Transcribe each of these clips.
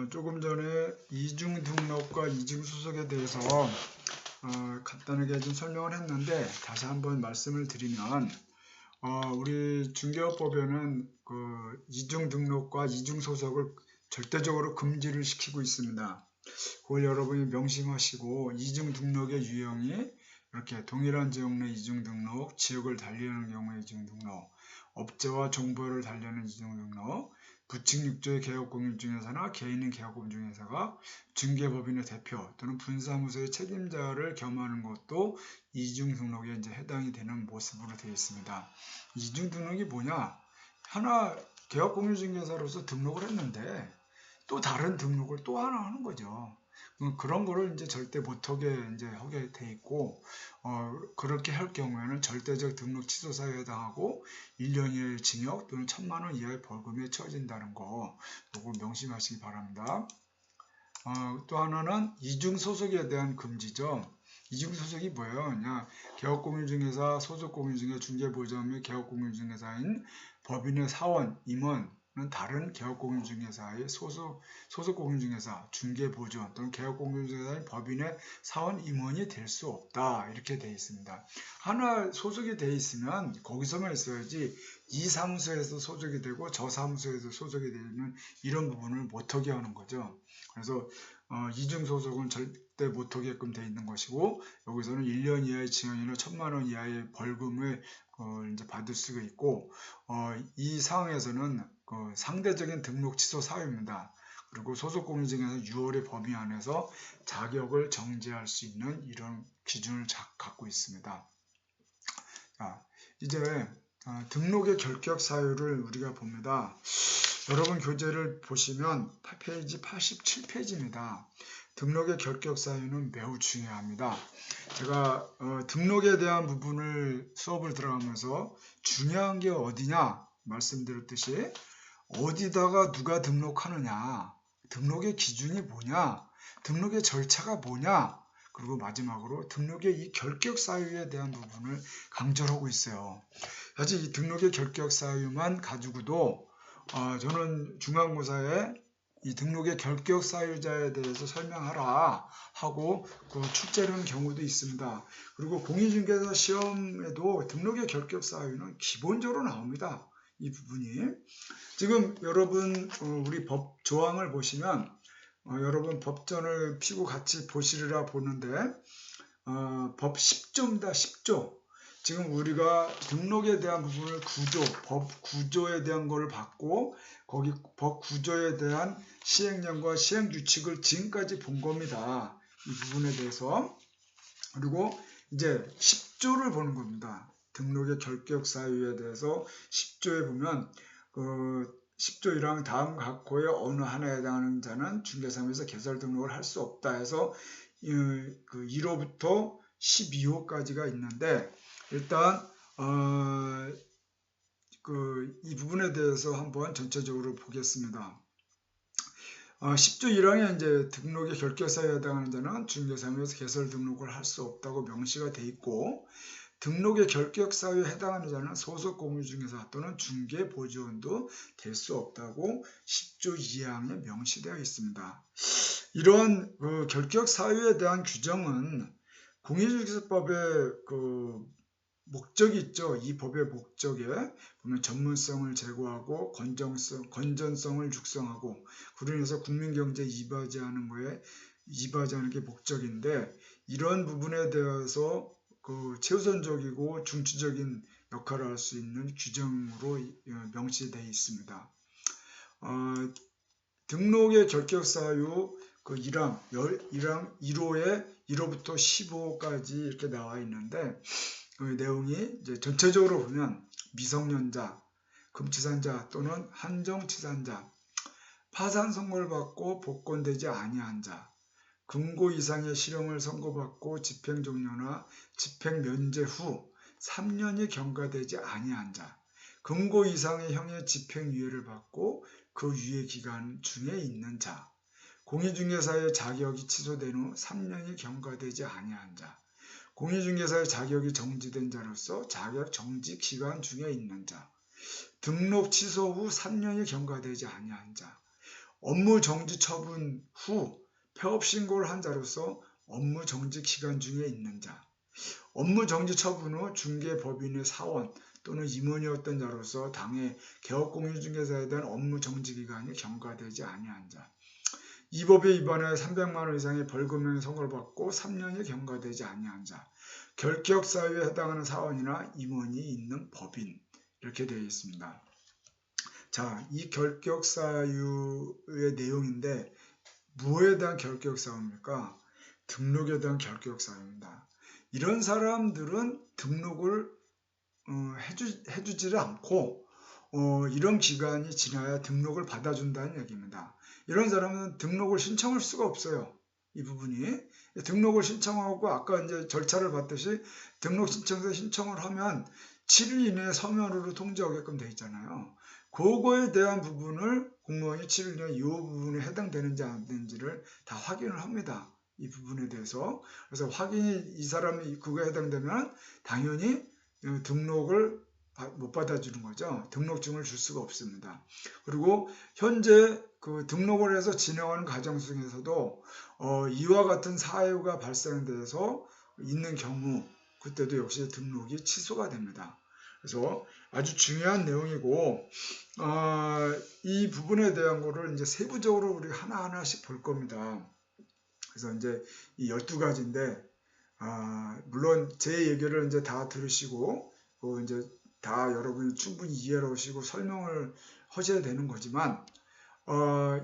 조금 전에 이중 등록과 이중 소속에 대해서 간단하게 좀 설명을 했는데 다시 한번 말씀을 드리면 우리 중개업법에는 그 이중 등록과 이중 소속을 절대적으로 금지를 시키고 있습니다. 그걸 여러분이 명심하시고 이중 등록의 유형이 이렇게 동일한 지역 내 이중 등록, 지역을 달리하는 경우에 이중 등록, 업체와 정보를 달리하는 이중 등록, 부칙 6조의 개업공인중개사나 개인인 개업공인중개사가 중개법인의 대표 또는 분사무소의 책임자를 겸하는 것도 이중 등록에 이제 해당이 되는 모습으로 되어 있습니다. 이중 등록이 뭐냐? 하나 개업공인중개사로서 등록을 했는데 또 다른 등록을 또 하나 하는 거죠. 그런 거를 이제 절대 못하게 이제 하게 돼 있고, 그렇게 할 경우에는 절대적 등록 취소 사유에 해당하고 1년 이하의 징역 또는 1,000만 원 이하의 벌금에 처해진다는 거, 요거 명심하시기 바랍니다. 또 하나는 이중 소속에 대한 금지죠. 이중 소속이 뭐예요? 그냥 개업공인중개사, 소속공인중개사, 중개보장 및 개업공인중개사인 법인의 사원, 임원 다른 개업공인중개사의 소속공인중개사, 중개보조원 또는 개업공인중개사의 법인의 사원 임원이 될 수 없다. 이렇게 되어 있습니다. 하나 소속이 되어 있으면 거기서만 있어야지 이 사무소에서 소속이 되고 저 사무소에서 소속이 되는 이런 부분을 못하게 하는 거죠. 그래서 이중 소속은 절대 못하게끔 되어 있는 것이고, 여기서는 1년 이하의 징역이나 1,000만 원 이하의 벌금을 이제 받을 수가 있고, 이 상황에서는 상대적인 등록 취소 사유입니다. 그리고 소속공인중개사 6월의 범위 안에서 자격을 정지할 수 있는 이런 기준을 갖고 있습니다. 자, 이제 등록의 결격 사유를 우리가 봅니다. 여러분 교재를 보시면 페이지 87페이지입니다. 등록의 결격 사유는 매우 중요합니다. 제가 등록에 대한 부분을 수업을 들어가면서 중요한 게 어디냐 말씀드렸듯이 어디다가 누가 등록하느냐, 등록의 기준이 뭐냐, 등록의 절차가 뭐냐, 그리고 마지막으로 등록의 이 결격 사유에 대한 부분을 강조를 하고 있어요. 사실 이 등록의 결격 사유만 가지고도 저는 중간고사에 이 등록의 결격 사유자에 대해서 설명하라 하고 출제를 하는 경우도 있습니다. 그리고 공인중개사 시험에도 등록의 결격 사유는 기본적으로 나옵니다. 이 부분이. 지금 여러분 우리 법 조항을 보시면 여러분 법전을 피고 같이 보시리라 보는데 법 10조입니다. 10조. 지금 우리가 등록에 대한 부분을 법 구조에 대한 거를 받고 거기 법 구조에 대한 시행령과 시행규칙을 지금까지 본 겁니다. 이 부분에 대해서. 그리고 이제 10조를 보는 겁니다. 등록의 결격 사유에 대해서 10조에 보면 10조 1항 다음 각호의 어느 하나에 해당하는 자는 중개사무소에서 개설 등록을 할 수 없다 해서 1호부터 12호까지가 있는데, 일단 이 부분에 대해서 한번 전체적으로 보겠습니다. 10조 1항에 이제 등록의 결격 사유에 해당하는 자는 중개사무소에서 개설 등록을 할 수 없다고 명시가 돼 있고, 등록의 결격 사유에 해당하는 자는 소속공인중개사 또는 중개보조원도 될 수 없다고 10조 2항에 명시되어 있습니다. 이러한 결격 사유에 대한 규정은 공인중개사법의 목적이 있죠. 이 법의 목적에 보면 전문성을 제고하고 건전성을 육성하고 그로 인해서 국민경제에 이바지하는 게 목적인데, 이런 부분에 대해서 최우선적이고 중추적인 역할을 할 수 있는 규정으로 명시되어 있습니다. 등록의 결격 사유 1항 1호에 1호부터 15호까지 이렇게 나와 있는데, 내용이 이제 전체적으로 보면 미성년자, 금치산자 또는 한정치산자, 파산 선고를 받고 복권되지 아니한 자, 금고 이상의 실형을 선고받고 집행 종료나 집행 면제 후 3년이 경과되지 아니한 자, 금고 이상의 형의 집행유예를 받고 그 유예 기간 중에 있는 자, 공인중개사의 자격이 취소된 후 3년이 경과되지 아니한 자, 공인중개사의 자격이 정지된 자로서 자격 정지 기간 중에 있는 자, 등록 취소 후 3년이 경과되지 아니한 자, 업무 정지 처분 후 폐업 신고를 한 자로서 업무 정지 기간 중에 있는 자, 업무 정지 처분 후 중개법인의 사원 또는 임원이었던 자로서 당해 개업공인중개사에 대한 업무 정지 기간이 경과되지 아니한 자, 이 법에 위반하여 300만 원 이상의 벌금형의 선고를 받고 3년이 경과되지 아니한 자, 결격 사유에 해당하는 사원이나 임원이 있는 법인, 이렇게 되어 있습니다. 자, 이 결격 사유의 내용인데 무엇에 대한 결격 사유입니까? 등록에 대한 결격 사유입니다. 이런 사람들은 등록을 해주지를 않고 이런 기간이 지나야 등록을 받아준다는 얘기입니다. 이런 사람은 등록을 신청할 수가 없어요. 이 부분이 등록을 신청하고 아까 이제 절차를 봤듯이 등록 신청서 신청을 하면 7일 이내에 서면으로 통지하게끔 되어 있잖아요. 그거에 대한 부분을 공무원이 7일 이내 이 부분에 해당되는지 안 되는지를 다 확인을 합니다. 이 부분에 대해서. 그래서 확인이 이 사람이 그거에 해당되면 당연히 등록을 못 받아주는 거죠. 등록증을 줄 수가 없습니다. 그리고 현재 그 등록을 해서 진행하는 과정 중에서도 이와 같은 사유가 발생돼서 있는 경우 그때도 역시 등록이 취소가 됩니다. 그래서 아주 중요한 내용이고 이 부분에 대한 거를 이제 세부적으로 우리 하나하나씩 볼 겁니다. 그래서 이제 이 12가지인데 물론 제 얘기를 이제 다 들으시고 이제 다 여러분이 충분히 이해를 하시고 설명을 하셔야 되는 거지만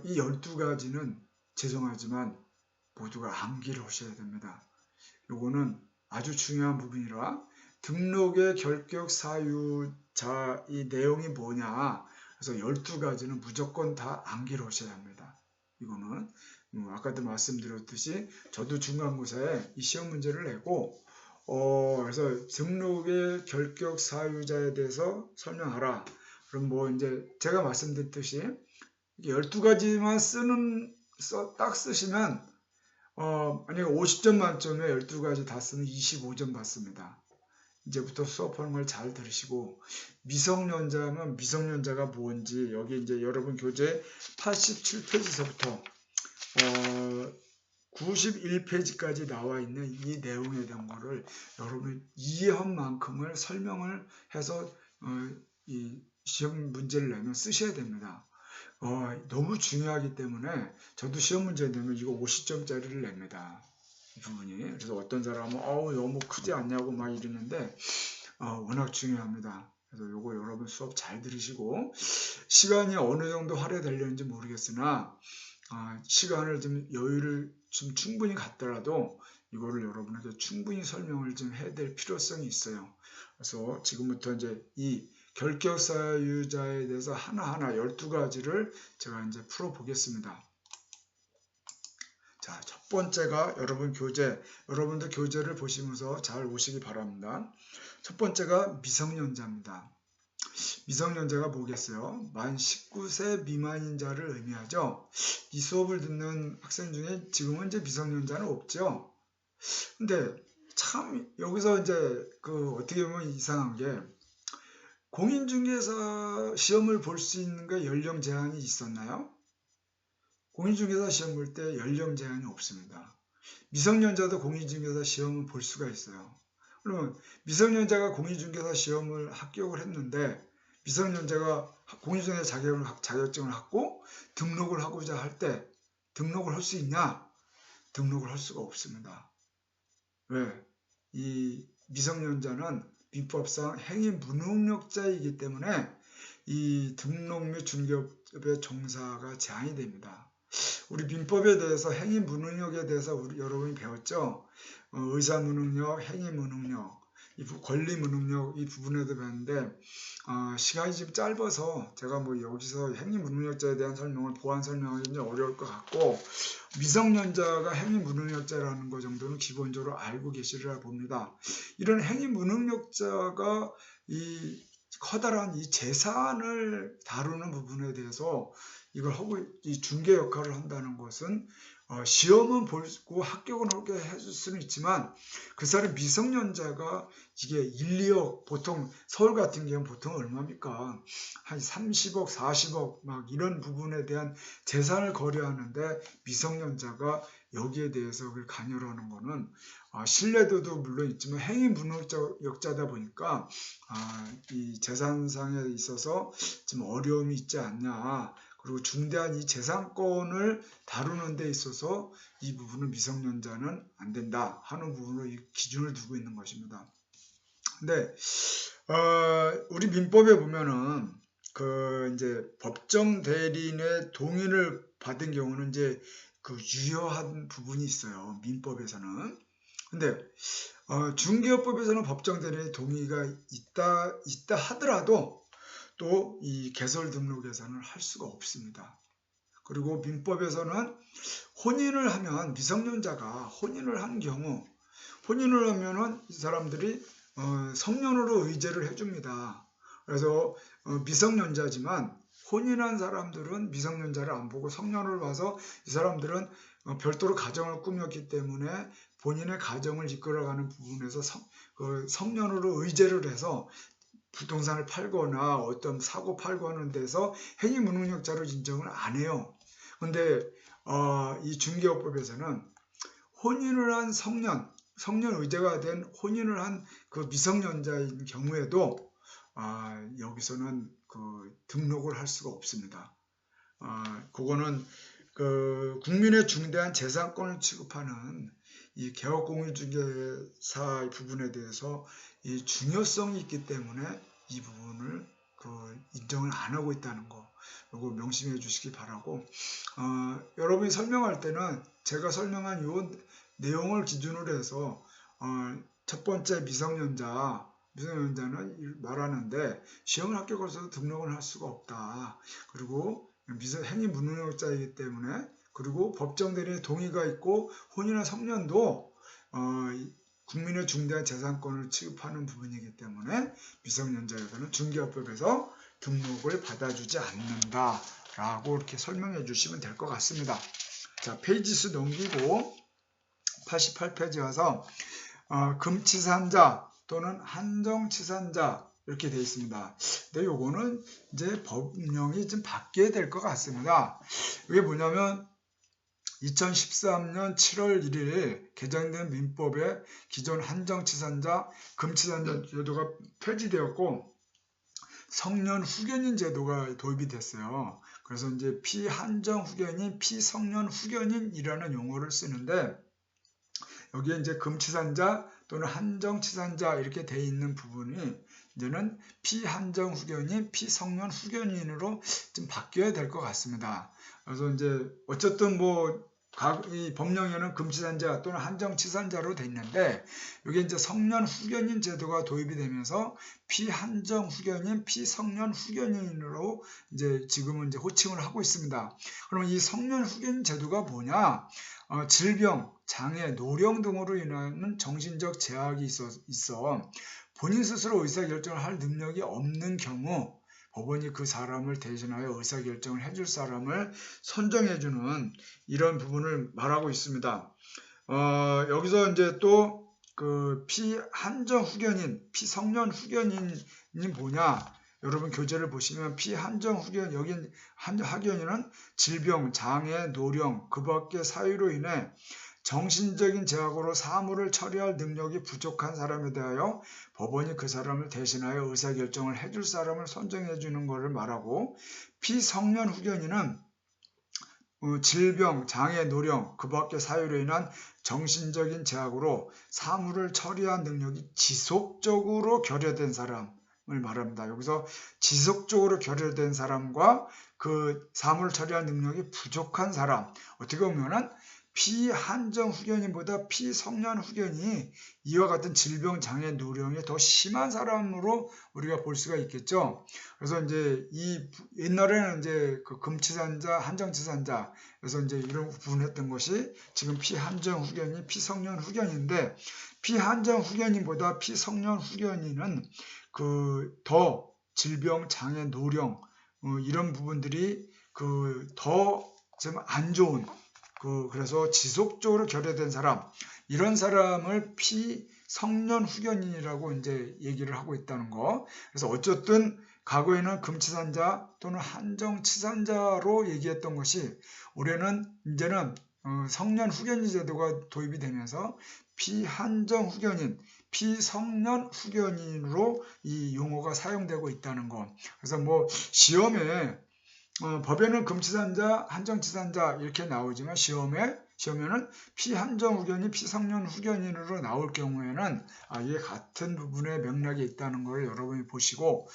이 12가지는 죄송하지만 모두가 암기를 하셔야 됩니다. 요거는 아주 중요한 부분이라 등록의 결격 사유자 이 내용이 뭐냐 그래서 12가지는 무조건 다 암기를 하셔야 합니다. 이거는 아까도 말씀드렸듯이 저도 중간고사에 이 시험 문제를 내고 그래서 등록의 결격 사유자에 대해서 설명하라. 그럼 뭐 이제 제가 말씀드렸듯이 12가지만 딱 쓰시면 만약에 50점 만점에 12가지 다 쓰면 25점 받습니다. 이제부터 수업하는 걸 잘 들으시고 미성년자면 미성년자가 뭔지 여기 이제 여러분 교재 87페이지서부터 91페이지까지 나와 있는 이 내용에 대한 거를 여러분이 이해한 만큼을 설명을 해서 이 시험 문제를 내면 쓰셔야 됩니다. 너무 중요하기 때문에 저도 시험 문제 내면 이거 50점짜리를 냅니다. 이 부분이. 그래서 어떤 사람은 너무 크지 않냐고 막 이러는데 워낙 중요합니다. 그래서 요거 여러분 수업 잘 들으시고 시간이 어느 정도 할애되려는지 모르겠으나 시간을 좀 여유를 좀 충분히 갖더라도 이거를 여러분에게 충분히 설명을 좀 해야 될 필요성이 있어요. 그래서 지금부터 이제 이 결격 사유자에 대해서 하나하나 12가지를 제가 이제 풀어보겠습니다. 자, 첫 번째가 여러분들 교재를 보시면서 잘 보시기 바랍니다. 첫 번째가 미성년자입니다. 미성년자가 뭐겠어요? 만 19세 미만인 자를 의미하죠. 이 수업을 듣는 학생 중에 지금은 이제 미성년자는 없죠. 근데 참 여기서 이제 어떻게 보면 이상한 게 공인중개사 시험을 볼 수 있는 게 연령 제한이 있었나요? 공인중개사 시험 볼 때 연령 제한이 없습니다. 미성년자도 공인중개사 시험을 볼 수가 있어요. 그러면 미성년자가 공인중개사 시험을 합격을 했는데 미성년자가 공인중개사 자격증을 갖고 등록을 하고자 할 때 등록을 할 수 있냐? 등록을 할 수가 없습니다. 왜? 이 미성년자는 민법상 행위 무능력자이기 때문에 이 등록 및 중개업의 종사가 제한이 됩니다. 우리 민법에 대해서 행위 무능력에 대해서 여러분이 배웠죠? 의사 무능력, 행위 무능력, 권리 무능력 이 부분에도 배웠는데 시간이 좀 짧아서 제가 뭐 여기서 행위 무능력자에 대한 설명을 보완 설명하기는 좀 어려울 것 같고 미성년자가 행위 무능력자라는 것 정도는 기본적으로 알고 계시리라 봅니다. 이런 행위 무능력자가 이 커다란 이 재산을 다루는 부분에 대해서 이걸 하고 이 중개 역할을 한다는 것은 시험은 보고 합격은 하게 해줄 수는 있지만 그 사람 미성년자가 이게 1, 2억 보통 서울 같은 경우는 보통 얼마입니까? 한 30억, 40억 막 이런 부분에 대한 재산을 거래하는데 미성년자가 여기에 대해서 그걸 관여를 하는 거는 신뢰도도 물론 있지만 행위무능력자다 보니까 이 재산상에 있어서 좀 어려움이 있지 않냐. 그리고 중대한 이 재산권을 다루는 데 있어서 이 부분은 미성년자는 안 된다 하는 부분으로 이 기준을 두고 있는 것입니다. 근데 우리 민법에 보면은 그 이제 법정 대리인의 동의를 받은 경우는 이제 그 유효한 부분이 있어요. 민법에서는. 근데 중개업법에서는 법정 대리인의 동의가 있다 하더라도 또 이 개설 등록에서는 할 수가 없습니다. 그리고 민법에서는 혼인을 하면 미성년자가 혼인을 한 경우 혼인을 하면은 이 사람들이 성년으로 의제를 해줍니다. 그래서 미성년자지만 혼인한 사람들은 미성년자를 안 보고 성년을 봐서 이 사람들은 별도로 가정을 꾸몄기 때문에 본인의 가정을 이끌어가는 부분에서 성년으로 의제를 해서 부동산을 팔거나 어떤 사고 팔고 하는 데서 행위무능력자로 인정을 안 해요. 근데 이 중개업법에서는 혼인을 한 성년 의제가 된 혼인을 한 그 미성년자인 경우에도 여기서는 그 등록을 할 수가 없습니다. 그거는 그 국민의 중대한 재산권을 취급하는 이 개업공유중개사 부분에 대해서 이 중요성이 있기 때문에 이 부분을 인정을 안 하고 있다는 거, 이거 명심해 주시기 바라고. 여러분이 설명할 때는 제가 설명한 요 내용을 기준으로 해서 첫 번째 미성년자는 말하는데 시험을 합격해서 등록을 할 수가 없다. 그리고 행위무능력자이기 때문에 그리고 법정 대리인의 동의가 있고 혼인한 성년도 국민의 중대한 재산권을 취급하는 부분이기 때문에 미성년자에서는 중개업법에서 등록을 받아주지 않는다라고 이렇게 설명해 주시면 될 것 같습니다. 자, 페이지 수 넘기고 88페이지 와서 금치산자 또는 한정치산자 이렇게 되어 있습니다. 근데 요거는 이제 법령이 좀 바뀌어야 될 것 같습니다. 이게 뭐냐면 2013년 7월 1일 개정된 민법에 기존 한정치산자, 금치산자 제도가 폐지되었고 성년 후견인 제도가 도입이 됐어요. 그래서 이제 피한정 후견인, 피성년 후견인이라는 용어를 쓰는데 여기에 이제 금치산자 또는 한정치산자 이렇게 돼 있는 부분이 이제는 피한정 후견인, 피성년 후견인으로 좀 바뀌어야 될 것 같습니다. 그래서 이제 어쨌든 이 법령에는 금치산자 또는 한정치산자로 돼 있는데 이게 이제 성년 후견인 제도가 도입이 되면서 피한정 후견인, 피성년 후견인으로 이제 지금은 이제 호칭을 하고 있습니다. 그럼 이 성년 후견인 제도가 뭐냐? 질병, 장애, 노령 등으로 인한 정신적 제약이 있어 본인 스스로 의사결정을 할 능력이 없는 경우 법원이 그 사람을 대신하여 의사결정을 해줄 사람을 선정해주는 이런 부분을 말하고 있습니다. 여기서 이제 또 그 피한정 후견인, 피성년 후견인이 뭐냐? 여러분 교재를 보시면 피한정 후견, 여기 후견인은 질병, 장애, 노령, 그 밖의 사유로 인해 정신적인 제약으로 사물을 처리할 능력이 부족한 사람에 대하여 법원이 그 사람을 대신하여 의사결정을 해줄 사람을 선정해 주는 것을 말하고 피성년 후견인은 질병, 장애, 노령, 그 밖의 사유로 인한 정신적인 제약으로 사물을 처리할 능력이 지속적으로 결여된 사람을 말합니다. 여기서 지속적으로 결여된 사람과 그 사물을 처리할 능력이 부족한 사람, 어떻게 보면은 피한정 후견인보다 피성년 후견이 이와 같은 질병, 장애, 노령이 더 심한 사람으로 우리가 볼 수가 있겠죠. 그래서 이제 옛날에는 이제 그 금치산자, 한정치산자, 그래서 이제 이런 구분했던 것이 지금 피한정 후견인, 피성년 후견인데 피한정 후견인보다 피성년 후견인은 그 더 질병, 장애, 노령 이런 부분들이 그 더 좀 안 좋은 그래서 지속적으로 결여된 사람, 이런 사람을 피성년 후견인이라고 이제 얘기를 하고 있다는 거. 그래서 어쨌든 과거에는 금치산자 또는 한정치산자로 얘기했던 것이 올해는 이제는 성년 후견인 제도가 도입이 되면서 피한정 후견인, 피성년 후견인으로 이 용어가 사용되고 있다는 거. 그래서 뭐 시험에 법에는 금치산자, 한정치산자 이렇게 나오지만 시험에는 피한정 후견인, 피성년 후견인으로 나올 경우에는 이게 같은 부분의 맥락이 있다는 걸 여러분이 보시고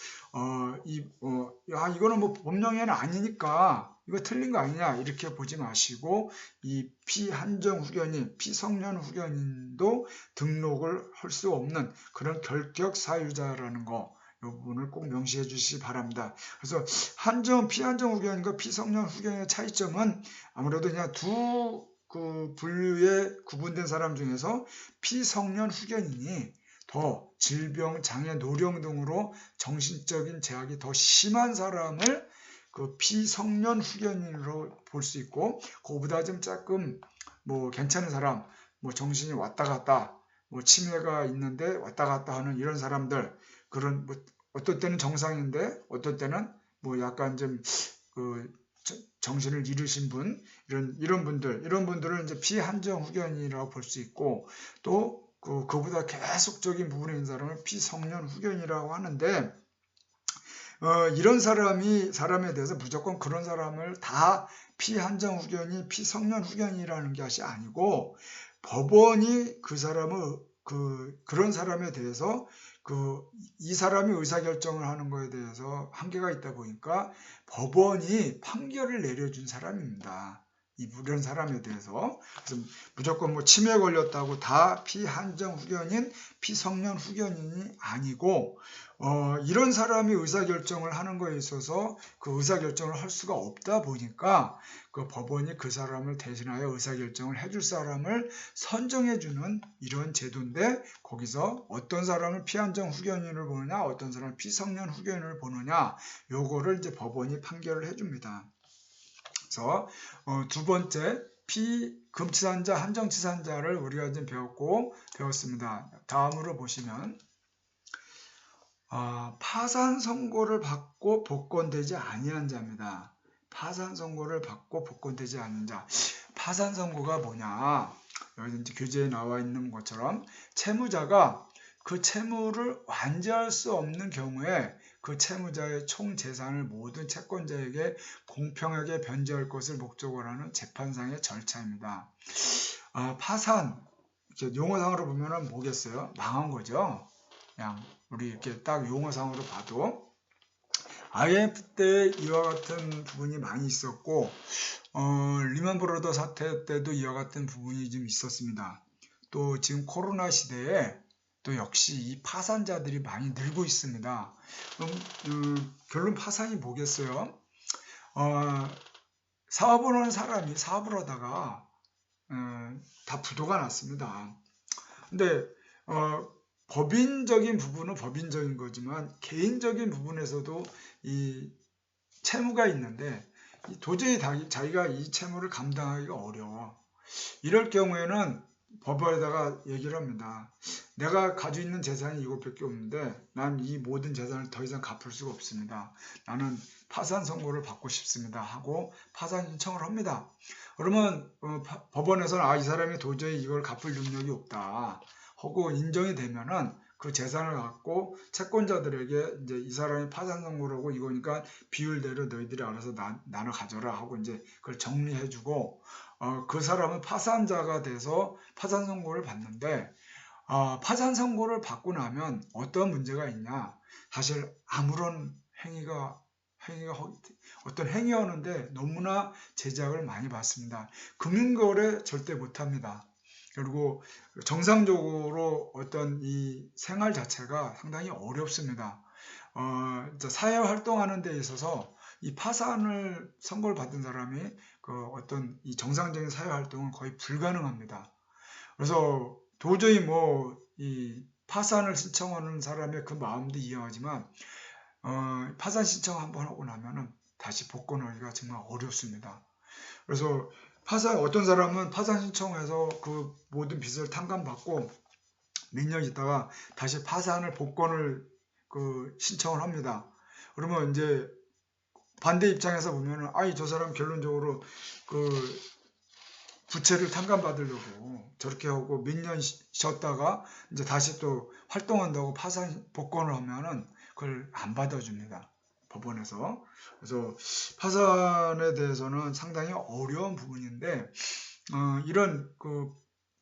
이거는 뭐 법령에는 아니니까 이거 틀린 거 아니냐 이렇게 보지 마시고 이 피한정 후견인, 피성년 후견인도 등록을 할 수 없는 그런 결격 사유자라는 거. 이 부분을 꼭 명시해 주시기 바랍니다. 그래서 피한정 후견인과 피성년 후견인의 차이점은 아무래도 그냥 두 분류에 구분된 사람 중에서 피성년 후견인이 더 질병, 장애, 노령 등으로 정신적인 제약이 더 심한 사람을 피성년 후견인으로 볼 수 있고, 그거보다 좀 조금 뭐 괜찮은 사람, 뭐 정신이 왔다 갔다, 뭐 치매가 있는데 왔다 갔다 하는 이런 사람들, 그런 뭐 어떨 때는 정상인데 어떨 때는 뭐 약간 좀 정신을 잃으신 분, 이런 분들을 이제 피한정 후견이라고 볼 수 있고, 또 그보다 계속적인 부분에 있는 사람을 피성년 후견이라고 하는데, 이런 사람에 대해서 무조건 그런 사람을 다 피한정 후견이, 피성년 후견이라는 것이 아니고, 법원이 그런 사람에 대해서 이 사람이 의사결정을 하는 것에 대해서 한계가 있다 보니까 법원이 판결을 내려준 사람입니다. 이런 사람에 대해서. 그래서 무조건 뭐 치매 걸렸다고 다 피한정 후견인, 피성년 후견인이 아니고, 이런 사람이 의사결정을 하는 거에 있어서 그 의사결정을 할 수가 없다 보니까 그 법원이 그 사람을 대신하여 의사결정을 해줄 사람을 선정해주는 이런 제도인데, 거기서 어떤 사람을 피한정 후견인을 보느냐, 어떤 사람을 피성년 후견인을 보느냐, 요거를 이제 법원이 판결을 해줍니다. 그래서 두 번째 금치산자, 한정치산자를 우리가 좀 배웠습니다. 다음으로 보시면 파산 선고를 받고 복권되지 아니한 자입니다. 파산 선고를 받고 복권되지 않은 자. 파산 선고가 뭐냐? 여기 이제 교재에 나와 있는 것처럼 채무자가 그 채무를 완지할 수 없는 경우에 그 채무자의 총 재산을 모든 채권자에게 공평하게 변제할 것을 목적으로 하는 재판상의 절차입니다. 파산, 용어상으로 보면은 뭐겠어요? 망한 거죠. 그냥 우리 이렇게 딱 용어상으로 봐도 IMF 때 이와 같은 부분이 많이 있었고, 리먼 브러더 사태 때도 이와 같은 부분이 좀 있었습니다. 또 지금 코로나 시대에 또 역시 이 파산자들이 많이 늘고 있습니다. 그럼 결론 파산이 뭐겠어요? 사업을 하는 사람이 사업을 하다가 다 부도가 났습니다. 근데 법인적인 부분은 법인적인 거지만 개인적인 부분에서도 이 채무가 있는데 도저히 자기가 이 채무를 감당하기가 어려워. 이럴 경우에는 법원에다가 얘기를 합니다. 내가 가지고 있는 재산이 이것밖에 없는데 난 이 모든 재산을 더 이상 갚을 수가 없습니다. 나는 파산 선고를 받고 싶습니다 하고 파산 신청을 합니다. 그러면 법원에서는 이 사람이 도저히 이걸 갚을 능력이 없다 하고 인정이 되면은 그 재산을 갖고 채권자들에게 이제 이 사람이 파산 선고를 하고 이거니까 비율대로 너희들이 알아서 나눠 가져라 하고 이제 그걸 정리해주고, 그 사람은 파산자가 돼서 파산 선고를 받는데, 파산 선고를 받고 나면 어떤 문제가 있냐? 사실 아무런 어떤 행위하는데 너무나 제약을 많이 받습니다. 금융거래 절대 못합니다. 그리고 정상적으로 어떤 이 생활 자체가 상당히 어렵습니다. 사회 활동하는 데 있어서 이 파산을 선고를 받은 사람이 어떤 이 정상적인 사회 활동은 거의 불가능합니다. 그래서 도저히 이 파산을 신청하는 사람의 그 마음도 이해하지만 파산 신청 한번 하고 나면은 다시 복권하기가 정말 어렵습니다. 그래서 어떤 사람은 파산 신청해서 그 모든 빚을 탕감받고 몇 년 있다가 다시 파산을 복권을 신청을 합니다. 그러면 이제 반대 입장에서 보면은 아이 저 사람 결론적으로 부채를 탕감받으려고 저렇게 하고 몇 년 쉬었다가 이제 다시 또 활동한다고 파산 복권을 하면은 그걸 안 받아줍니다. 법원에서. 그래서 파산에 대해서는 상당히 어려운 부분인데 이런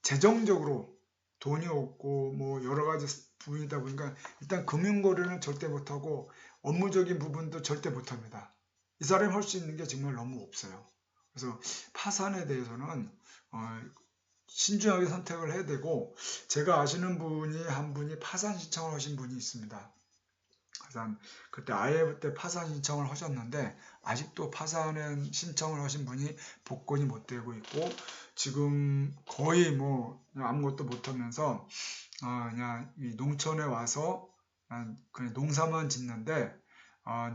재정적으로 돈이 없고 뭐 여러 가지 부분이다 보니까 일단 금융거래는 절대 못하고 업무적인 부분도 절대 못합니다. 이 사람이 할 수 있는 게 정말 너무 없어요. 그래서 파산에 대해서는 신중하게 선택을 해야 되고, 제가 아시는 한 분이 파산 신청을 하신 분이 있습니다. 그때 IMF 때 파산 신청을 하셨는데 아직도 파산 신청을 하신 분이 복권이 못 되고 있고, 지금 거의 뭐 아무것도 못하면서 그냥 이 농촌에 와서 그냥 농사만 짓는데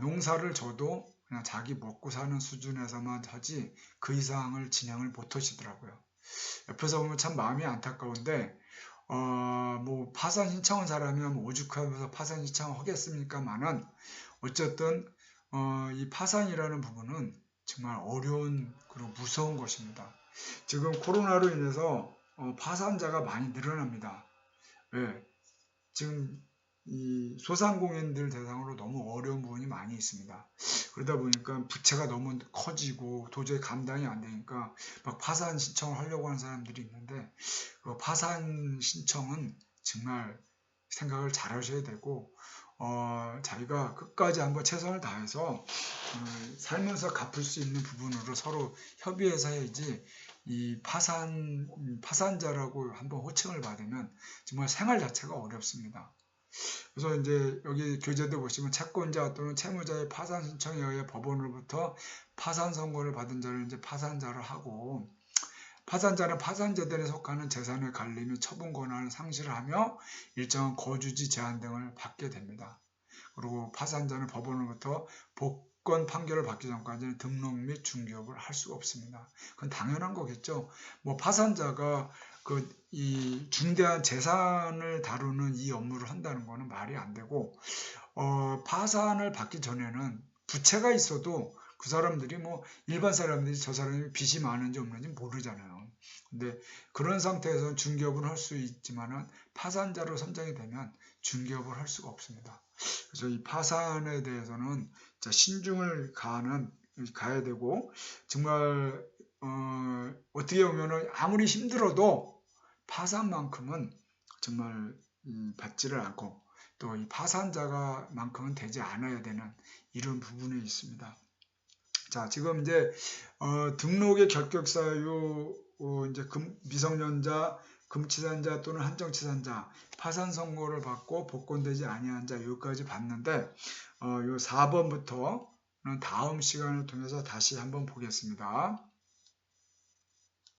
농사를 져도 그냥 자기 먹고 사는 수준에서만 하지 그 이상을 진행을 못 하시더라고요. 옆에서 보면 참 마음이 안타까운데 뭐 파산 신청한 사람이면 오죽하면서 파산 신청을 하겠습니까만은 어쨌든 이 파산이라는 부분은 정말 어려운 그리고 무서운 것입니다. 지금 코로나로 인해서 파산자가 많이 늘어납니다. 왜? 지금 이 소상공인들 대상으로 너무 어려운 부분이 많이 있습니다. 그러다 보니까 부채가 너무 커지고 도저히 감당이 안 되니까 막 파산 신청을 하려고 하는 사람들이 있는데 그 파산 신청은 정말 생각을 잘 하셔야 되고 자기가 끝까지 한번 최선을 다해서 살면서 갚을 수 있는 부분으로 서로 협의해서 해야지 이 파산자라고 한번 호칭을 받으면 정말 생활 자체가 어렵습니다. 그래서 이제 여기 교재도 보시면 채권자 또는 채무자의 파산 신청에 의해 법원으로부터 파산 선고를 받은 자를 이제 파산자를 하고, 파산자는 파산재단에 속하는 재산의 관리 및 처분 권한을 상실하며 일정한 거주지 제한 등을 받게 됩니다. 그리고 파산자는 법원으로부터 복권 판결을 받기 전까지는 등록 및 중개업을 할 수가 없습니다. 그건 당연한 거겠죠. 뭐 파산자가 이 중대한 재산을 다루는 이 업무를 한다는 거는 말이 안 되고, 파산을 받기 전에는 부채가 있어도 그 사람들이 뭐 일반 사람들이 저 사람이 빚이 많은지 없는지 모르잖아요. 근데 그런 상태에서 중개업을 할 수 있지만은 파산자로 선정이 되면 중개업을 할 수가 없습니다. 그래서 이 파산에 대해서는 진짜 신중을 가야 되고, 정말 어떻게 보면은 아무리 힘들어도 파산만큼은 정말 받지를 않고 또 이 파산자가만큼은 되지 않아야 되는 이런 부분이 있습니다. 자, 지금 이제 등록의 결격 사유, 이제 미성년자, 금치산자 또는 한정치산자, 파산 선고를 받고 복권되지 아니한 자 여기까지 봤는데 요 4번부터는 다음 시간을 통해서 다시 한번 보겠습니다.